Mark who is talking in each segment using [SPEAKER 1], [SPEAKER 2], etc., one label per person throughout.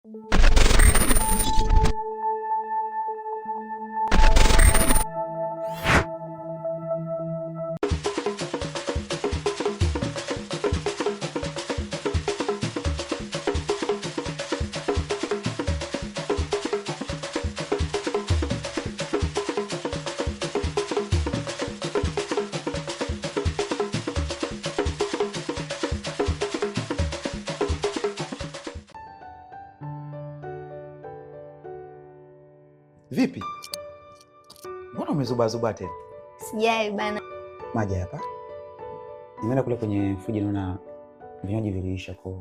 [SPEAKER 1] Vipi? Mbona umezubazuba tena?
[SPEAKER 2] Sijai bana.
[SPEAKER 1] Maji hapa. Nimeenda kule kwenye friji naona vinywaji viliisha kwa.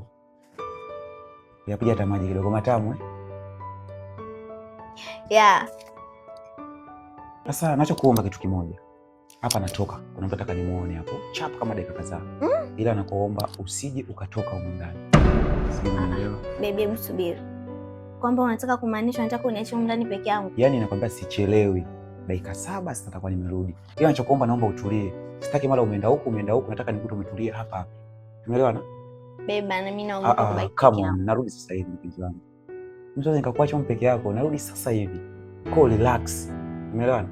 [SPEAKER 1] Yakuja hata maji kidogo matamu
[SPEAKER 2] Yeah.
[SPEAKER 1] Sasa nachokuomba kitu kimoja. Hapa natoka. Kuna mtu nataka nimuone hapo. Chap kama dakika kadhaa. Ila nakuomba usije ukatoka huko ndani. Sielewi.
[SPEAKER 2] Baby, msubiri. Kwamba unataka kumaanisha unataka uniache huko ndani peke yangu?
[SPEAKER 1] Yaani nakwambia sichelewi. Dakika 7 sasa nitakuwa nimerudi. Ila nachokuomba naomba utulie. Sitaki mara umeenda huku, nataka nikute umetulia hapa. Tumeelewana?
[SPEAKER 2] Beba na mimi naomba kubaki.
[SPEAKER 1] Come on, narudi sasa hivi mpenzi wangu. Mtu nikakuacha peke yako, narudi sasa hivi. Go relax. Umeelewana?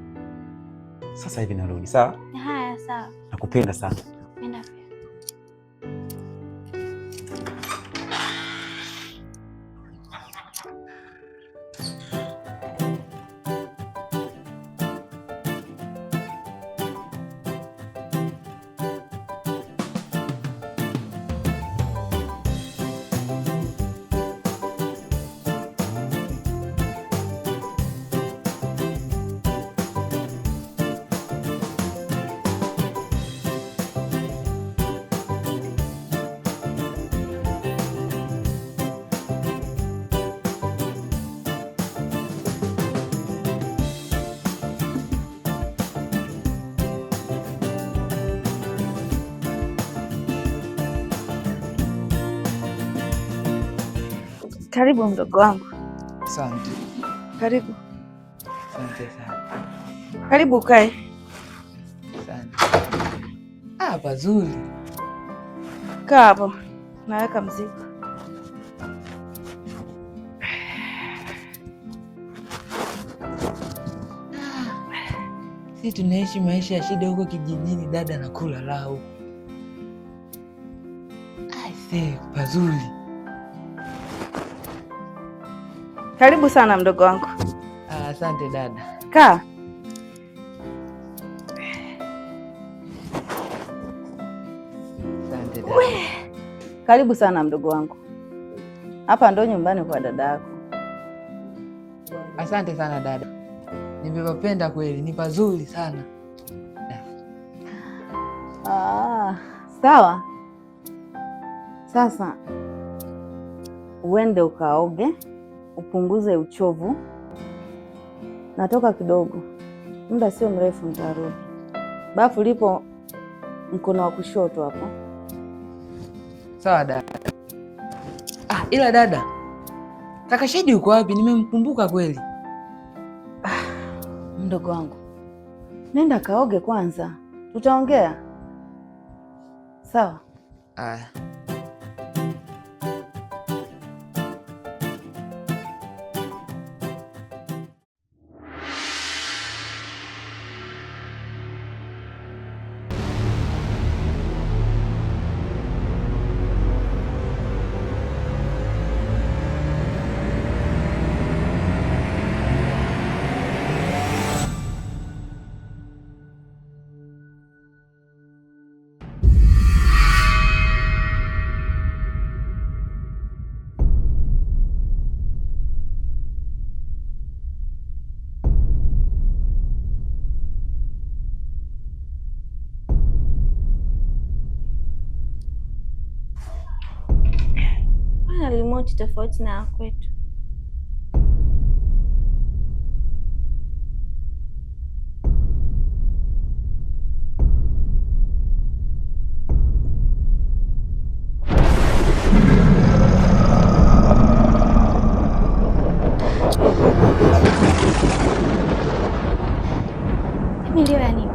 [SPEAKER 1] Sasa hivi narudi, sawa?
[SPEAKER 2] Haya, sawa.
[SPEAKER 1] Nakupenda sana.
[SPEAKER 2] Nenda pia. Karibu mdogo wangu.
[SPEAKER 3] Asante.
[SPEAKER 2] Karibu.
[SPEAKER 3] Asante sana.
[SPEAKER 2] Karibu ukae.
[SPEAKER 3] Asante. Pazuri.
[SPEAKER 2] Kaa hapo. Naweka mzigo.
[SPEAKER 3] Sisi tunaishi maisha ya shida huko kijijini, dada nakula lau. Pazuri.
[SPEAKER 2] Karibu sana mdogo wangu.
[SPEAKER 3] Asante dada.
[SPEAKER 2] Kaa.
[SPEAKER 3] Asante dada.
[SPEAKER 2] Karibu sana mdogo wangu. Hapa ndo nyumbani kwa dada yako.
[SPEAKER 3] Asante sana dada. Nimepapenda kweli, ni pazuri sana.
[SPEAKER 2] Sawa. Sasa uende ukaoge, upunguze uchovu. Natoka kidogo, muda sio mrefu nitarudi. Bafu lipo mkono wa kushoto hapo.
[SPEAKER 3] Sawa dada. Ila dada, kaka Shedi uko wapi? Nimemkumbuka kweli.
[SPEAKER 2] Mdogo wangu, nenda kaoge kwanza, tutaongea. Sawa? Remote tofauti na kwetu. Milio ya nini?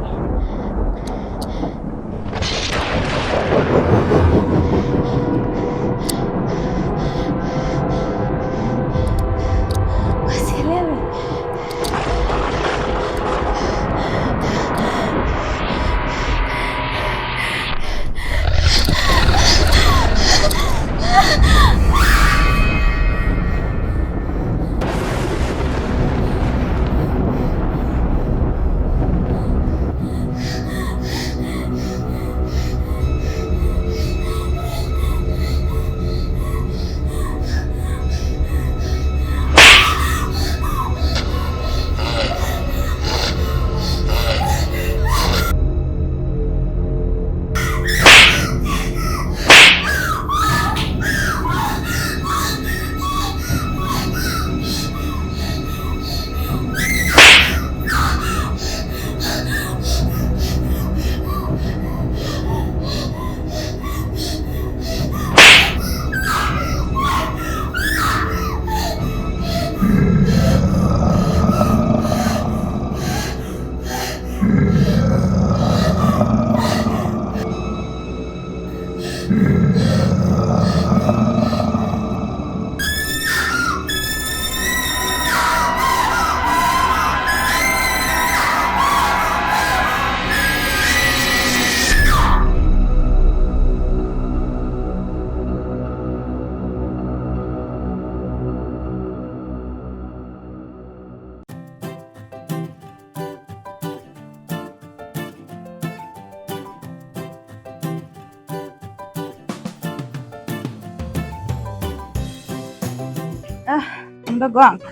[SPEAKER 2] Mdogo wangu.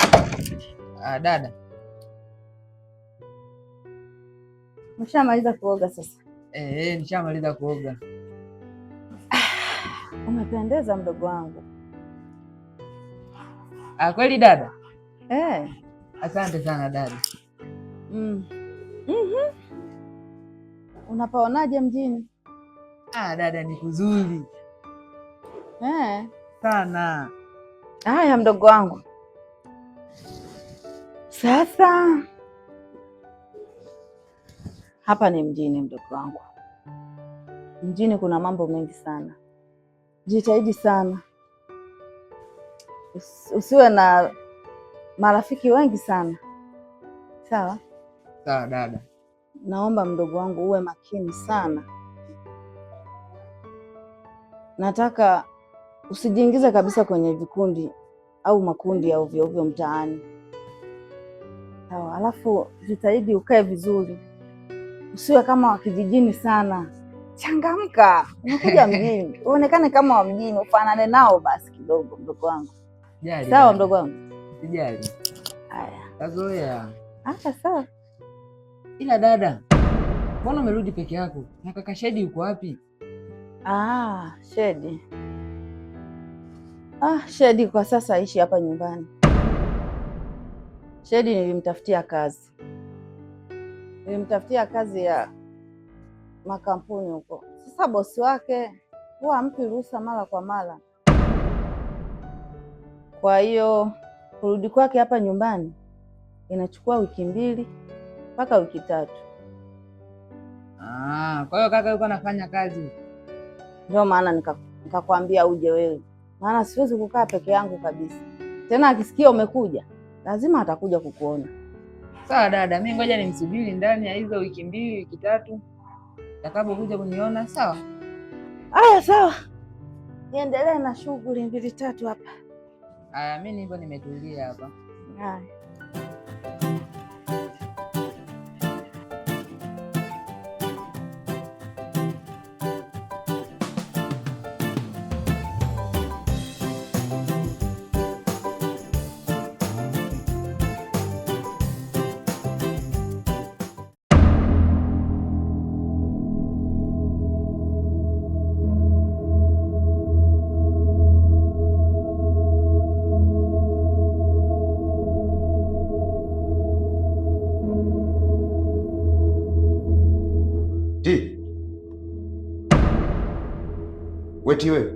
[SPEAKER 3] Dada.
[SPEAKER 2] Umeshamaliza kuoga sasa?
[SPEAKER 3] Nishamaliza kuoga.
[SPEAKER 2] Umependeza mdogo wangu.
[SPEAKER 3] Kweli dada? Asante sana dada.
[SPEAKER 2] Unapaonaje mjini?
[SPEAKER 3] Dada ni kuzuri sana.
[SPEAKER 2] Haya mdogo wangu, sasa hapa ni mjini mdogo wangu. Mjini kuna mambo mengi sana, jitahidi sana usiwe na marafiki wengi sana, sawa?
[SPEAKER 3] Sawa dada.
[SPEAKER 2] Naomba mdogo wangu uwe makini sana. Nataka usijiingize kabisa kwenye vikundi au makundi ya ovyo ovyo mtaani, sawa? Alafu jitahidi ukae vizuri, usiwe kama wa kijijini sana. Changamka, unakuja mjini uonekane kama wa mjini, ufanane nao basi kidogo mdogo wangu. Sawa mdogo wangu?
[SPEAKER 3] Sijali.
[SPEAKER 2] Haya.
[SPEAKER 3] Kazoea.
[SPEAKER 2] Sawa.
[SPEAKER 3] Ila dada, mbona umerudi peke yako? Na kaka Shedi yuko wapi?
[SPEAKER 2] Shedi. Shedi kwa sasa aishi hapa nyumbani. Shedi nilimtafutia kazi ya makampuni huko. Sasa bosi wake huwa hampi ruhusa mara kwa mara, kwa hiyo kurudi kwake hapa nyumbani inachukua wiki 2 mpaka wiki 3.
[SPEAKER 3] Kwa hiyo kaka yuko anafanya kazi.
[SPEAKER 2] Ndio maana nikakwambia uje wewe, maana siwezi kukaa peke yangu kabisa. Tena akisikia umekuja lazima atakuja kukuona.
[SPEAKER 3] Sawa dada, mimi ngoja nimsubiri ndani ya hizo wiki 2 wiki 3 atakapokuja kuniona. Sawa.
[SPEAKER 2] Haya sawa, niendelee na shughuli 2 3 hapa.
[SPEAKER 3] Mimi nipo nimetulia hapa.
[SPEAKER 2] Haya.
[SPEAKER 1] Weti wewe.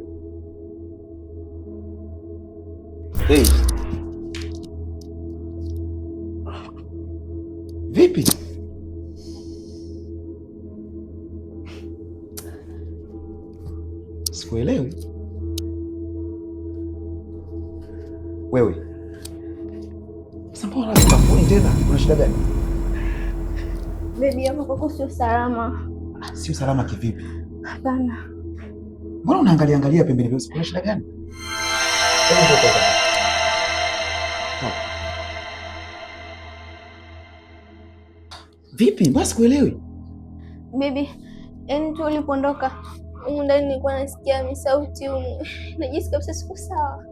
[SPEAKER 1] Hey. Vipi? Sikuelewi. Wewe. Sasa mbona unafanya tena? Una shida gani?
[SPEAKER 4] Baby, hapa kwako sio salama.
[SPEAKER 1] Sio salama kivipi?
[SPEAKER 4] Hapana.
[SPEAKER 1] Mbona unaangalia pembeni pembeni? Kuna shida gani? Vipi? Mbona sikuelewi?
[SPEAKER 4] Baby, yaani tu ulipoondoka humu ndani nilikuwa nasikia sauti humu. Najisikia kabisa siko sawa.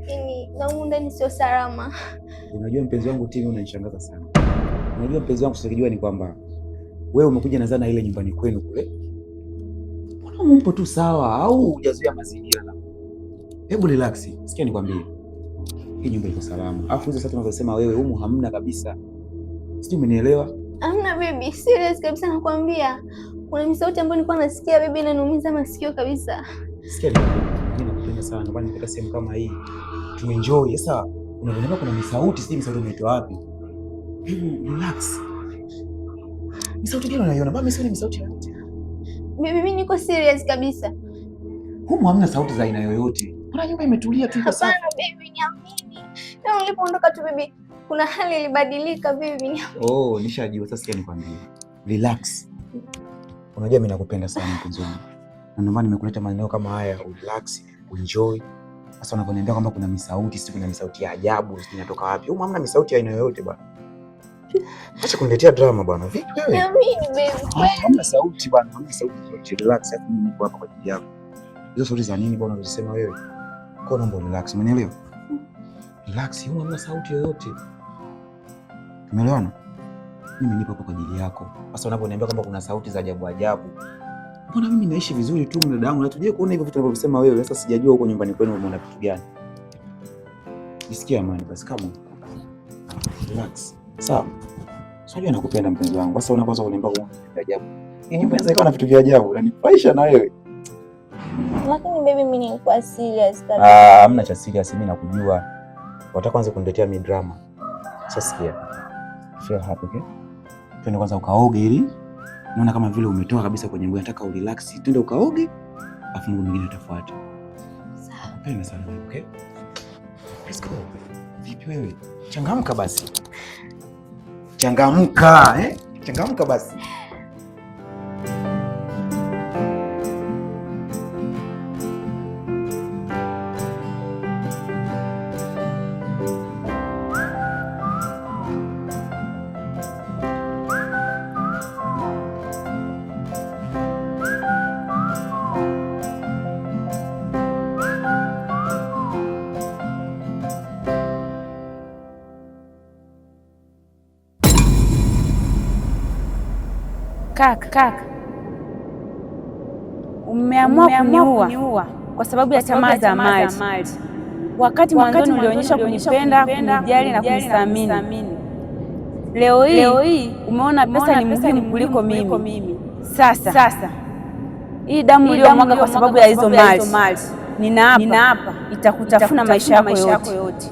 [SPEAKER 4] Yaani na humu ndani sio salama.
[SPEAKER 1] Unajua mpenzi wangu Timi, unanishangaza sana. Unajua mpenzi wangu, sikijua ni kwamba wewe umekuja na zana ile nyumbani kwenu kule. Mbona mpo tu sawa au hujazoea mazingira na? Hebu relax. Sikia nikwambie. Hii nyumba iko salama. Alafu hizo sasa tunazosema wewe humu hamna kabisa. Sijui umenielewa?
[SPEAKER 4] Hamna baby, serious kabisa nakwambia. Kuna misauti ambayo nilikuwa nasikia baby, inaniumiza masikio kabisa.
[SPEAKER 1] Sikia nikwambie, mimi nakupenda sana. Ndio maana nimepata sehemu kama hii. Tu enjoy. Sasa unaona kuna misauti, sijui misauti imetoa wapi. Hebu relax. Misauti gani unaiona? Baba, mimi misauti yote.
[SPEAKER 4] Baby, mimi niko serious kabisa.
[SPEAKER 1] Humu hamna sauti za aina yoyote. Kuna nyumba imetulia tu iko safi.
[SPEAKER 4] Hapana baby, niamini. Na ulipoondoka tu baby, kuna hali ilibadilika baby.
[SPEAKER 1] Oh, nishajua sasa. Sikia nikwambie. Relax. Unajua mimi nakupenda sana mpenzi wangu. Na ndio maana nimekuleta maneno kama haya, relax, enjoy. Sasa unaponiambia kwamba kuna misauti, sisi kuna misauti ya ajabu, inatoka wapi? Humu hamna misauti ya aina yoyote bwana. Acha kuniletea drama bwana. Vipi wewe?
[SPEAKER 4] Niamini baby.
[SPEAKER 1] Hamna sauti bwana, hamna sauti zote. Relax, hapo mimi niko hapa kwa ajili yako. Hizo sauti za nini bwana unazosema wewe? Kwa naomba relax, umenielewa? Relax, huna sauti yoyote. Umeelewana? Mimi nipo hapa kwa ajili yako. Sasa unaponiambia kwamba kuna sauti za ajabu ajabu, mbona mimi naishi vizuri tu dada yangu, na tuje kuona hivyo vitu unavyosema wewe. Sasa sijajua huko nyumbani kwenu umeona vitu gani. Jisikia amani basi, kama relax. Sawa. Sijui nakupenda mpenzi wangu. Sasa unapoanza kuniambia kuna vitu vya ajabu. Nyinyi mpenzi ikawa na vitu vya ajabu, unanifurahisha na wewe.
[SPEAKER 4] Lakini baby, mimi nilikuwa serious kabisa.
[SPEAKER 1] Hamna cha serious, mimi nakujua. Wataka kwanza kuniletea mi drama. Sasa sikia. Feel happy, okay? Twende kwanza ukaoge ili naona kama vile umetoka kabisa kwenye nguo, nataka urelax. Twende ukaoge, afu mambo mengine yatafuata.
[SPEAKER 4] Sawa.
[SPEAKER 1] Penda sana, okay? Let's go. Vipi wewe? Changamka basi. Changamka, Changamka basi.
[SPEAKER 5] Kaka, umeamua kuniua kwa sababu ya tamaa za mali, wakati mwanzoni ulionyesha kunipenda, kunijali na kunithamini. Leo hii umeona pesa ni muhimu kuliko mimi. Sasa hii damu iliyomwaga kwa sababu ya hizo mali, ninaapa itakutafuna maisha yako yote.